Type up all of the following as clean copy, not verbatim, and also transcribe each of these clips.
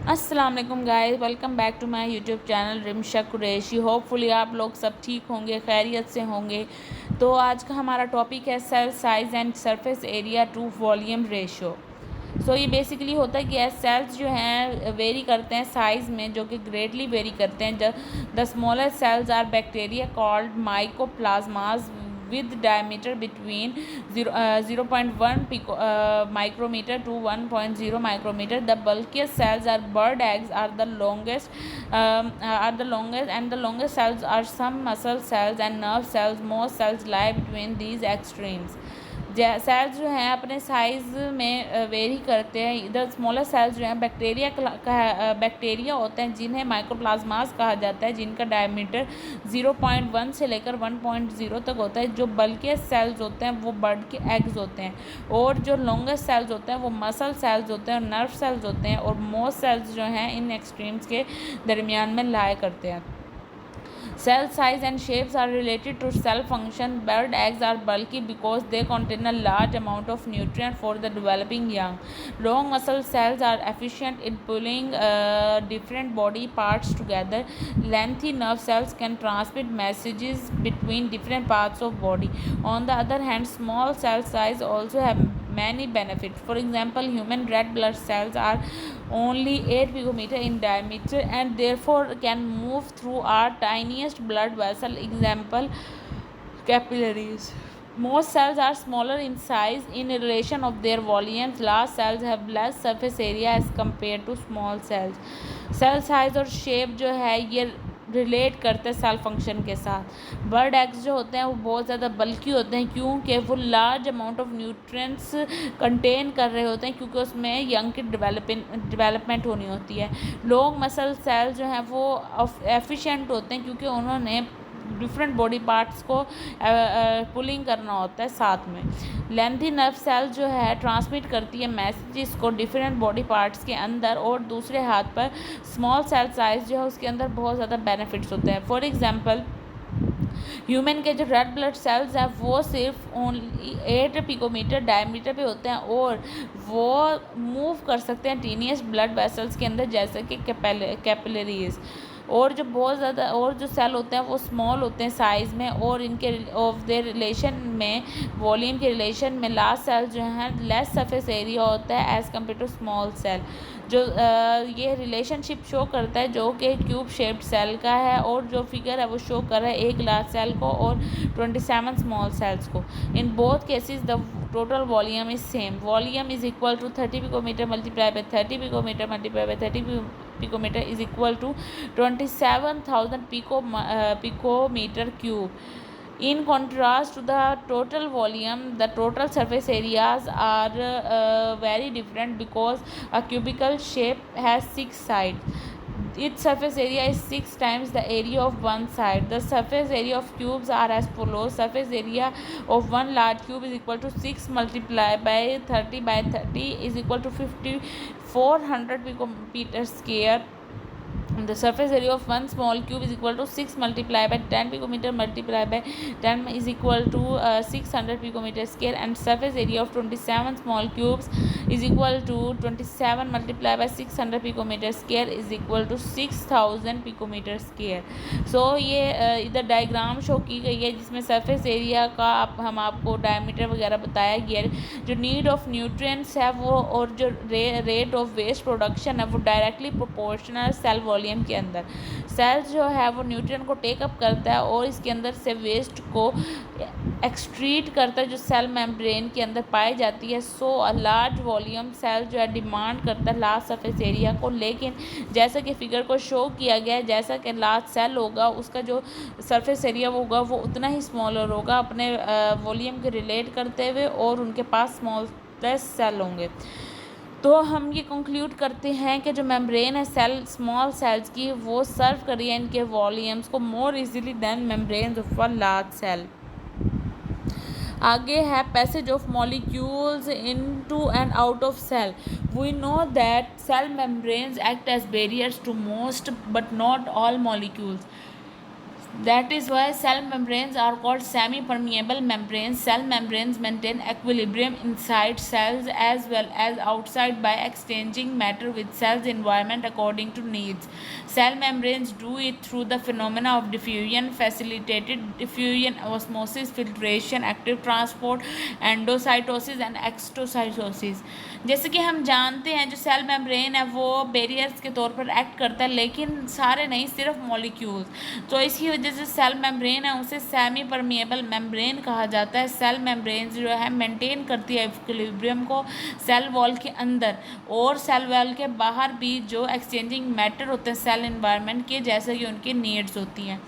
अस्सलाम वालेकुम guys, welcome back to my YouTube channel Rimsha Qureshi. Hopefully आप लोग सब ठीक होंगे, खैरियत से होंगे। तो आज का हमारा टॉपिक है cell size and surface area to volume ratio. So ये बेसिकली होता है कि सेल्स जो हैं वेरी करते हैं साइज़ में, जो कि ग्रेटली वेरी करते हैं। The smaller cells are bacteria called mycoplasmas with diameter between 0.1 micrometer to 1.0 micrometer. The bulkiest cells are bird eggs are the longest and the longest cells are some muscle cells and nerve cells. Most cells lie between these extremes. Cells जो हैं अपने size में very करते हैं। इधर smaller sales जो हैं bacteria होते हैं जिन्हें माइक्रोप्लाज्मास कहा जाता है, जिनका डायमीटर 0.1 से लेकर 1.0 तक होता है। जो बल्कि सेल्स होते हैं वो बर्ड के एग्स होते हैं, और जो लॉन्गेस्ट सेल्स होते हैं वो मसल सेल्स होते हैं और नर्व सेल्स होते हैं, और मोस्ट सेल्स जो हैं इन एक्सट्रीम्स के दरमियान में लाया करते हैं। Cell size and shapes are related to cell function. Bird eggs are bulky because they contain a large amount of nutrient for the developing young. Long muscle cells are efficient in pulling different body parts together. Lengthy nerve cells can transmit messages between different parts of body. On the other hand, small cell size also have many benefits. For example, human red blood cells are only 8 picometer in diameter and therefore can move through our tiniest blood vessel, example capillaries. Most cells are smaller in size in relation of their volumes. Large cells have less surface area as compared to small cells. Cell size और shape जो है ये relate करते हैं cell function के साथ। Bird eggs जो होते हैं वो बहुत ज़्यादा बल्कि होते हैं क्योंकि वो large amount of nutrients contain कर रहे होते हैं, क्योंकि उसमें यंग की डेवलपमेंट होनी होती है। लॉन्ग मसल सेल्स जो हैं वो एफिशिएंट होते हैं क्योंकि उन्होंने डिफरेंट बॉडी पार्ट्स को पुलिंग करना होता है साथ में। लेंथी नर्व सेल जो है ट्रांसमिट करती है मैसेजेस को डिफरेंट बॉडी पार्ट्स के अंदर, और दूसरे हाथ पर स्मॉल सेल साइज जो है उसके अंदर बहुत ज़्यादा बेनिफिट्स होते हैं। फॉर एग्जांपल, ह्यूमन के जो रेड ब्लड सेल्स हैं वो सिर्फ ओनली 8 पिकोमीटर डायमीटर पे होते हैं, और वो मूव कर सकते हैं टीनियस ब्लड वेसल्स के अंदर, जैसे कि कैपिलरीज। और जो बहुत ज़्यादा और जो सेल होते हैं वो स्मॉल होते हैं साइज़ में, और इनके ऑफ देयर रिलेशन में वॉल्यूम के रिलेशन में लार्ज सेल जो हैं लेस सरफेस एरिया होता है as compared to small cell. जो ये रिलेशनशिप शो करता है जो कि क्यूब शेप्ड सेल का है, और जो फिगर है वो शो कर रहा है एक लार्ज सेल को और 27 स्मॉल सेल्स को। In both cases the total volume is same. Volume is equal to 30 picometer multiply by 30 picometer multiply by 30 picometer is equal to 27,000 picometer cube. In contrast to the total volume, the total surface areas are very different because a cubical shape has 6 sides. Its surface area is 6 times the area of one side. The surface area of cubes are as follows. Surface area of one large cube is equal to 6 multiplied by 30 is equal to 5400 picometer square. The surface area of one small cube is equal to 6 multiplied by 10 picometer multiplied by 10 is equal to 600 picometer square, and surface area of 27 small cubes is equal to 27 multiplied by 600 picometer square is equal to 6000 picometer square. So ये इधर diagram show की गई है जिसमें surface area का हम आपको diameter वगैरह बताया गया है। जो नीड ऑफ न्यूट्रिएंट्स है वो और जो रेट ऑफ वेस्ट प्रोडक्शन है वो डायरेक्टली प्रोपोर्शनल सेल वॉल्यूम के अंदर। सेल्स जो है वो न्यूट्रिएंट को टेकअप करता है और इसके अंदर से वेस्ट को एक्सट्रीट करता है जो सेल मेम्ब्रेन के अंदर पाई जाती है। सो अ लार्ज वॉल्यूम सेल जो है डिमांड करता है लार्ज सरफेस एरिया को, लेकिन जैसा कि फिगर को शो किया गया है, जैसा कि लार्ज सेल होगा उसका जो सरफेस एरिया होगा वो उतना ही स्मॉलर होगा अपने वॉल्यूम के रिलेट करते हुए, और उनके पास स्मॉल सेल होंगे। तो हम ये कंक्लूड करते हैं कि जो मेम्ब्रेन है सेल स्मॉल सेल्स की वो सर्व कर रही है इनके वॉल्यूम्स को more easily than membrane of a large cell. आगे है passage of molecules into and out of cell. We know that cell membranes act as barriers to most but not all molecules. That is why cell membranes are called semi-permeable membranes. Cell membranes maintain equilibrium inside cells as well as outside by exchanging matter with cell's environment according to needs. Cell membranes do it through the phenomena of diffusion, facilitated diffusion, osmosis, filtration, active transport, endocytosis and exocytosis. जैसे कि हम जानते हैं जो cell membrane है वो barriers के तौर पर एक्ट करता है, लेकिन सारे नहीं, सिर्फ मॉलिक्यूल्स. तो इसकी वजह से सेल मेम्ब्रेन है उसे सेमी परमिएबल मेम्ब्रेन कहा जाता है. सेल मेम्ब्रेन जो है मेंटेन करती है इक्विलिब्रियम को सेल वॉल के अंदर और सेल वॉल के बाहर भी जो एक्सचेंजिंग मैटर होते हैं सेल इन्वायरमेंट के, जैसे कि उनकी नीड्स होती हैं.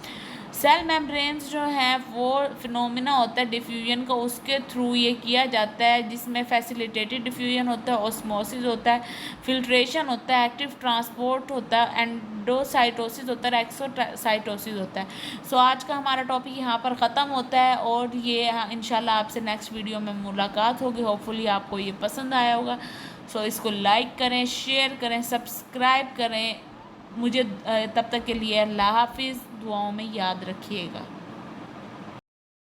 सेल मेम्ब्रेन्स जो हैं वो फिनोमिना होता है डिफ्यूजन का, उसके थ्रू ये किया जाता है, जिसमें फैसिलिटेटेड डिफ्यूजन होता है, ऑस्मोसिस होता है, फिल्ट्रेशन होता है, एक्टिव ट्रांसपोर्ट होता है, एंडोसाइटोसिस होता है, एक्सोसाइटोसिस होता है. सो आज का हमारा टॉपिक यहाँ पर ख़त्म होता है और ये इंशाल्लाह आपसे नेक्स्ट वीडियो में मुलाकात होगी. होपफुली आपको ये पसंद आया होगा. सो इसको लाइक करें, शेयर करें, सब्सक्राइब करें. मुझे तब तक के लिए अल्लाह हाफिज़, दुआओं में याद रखिएगा.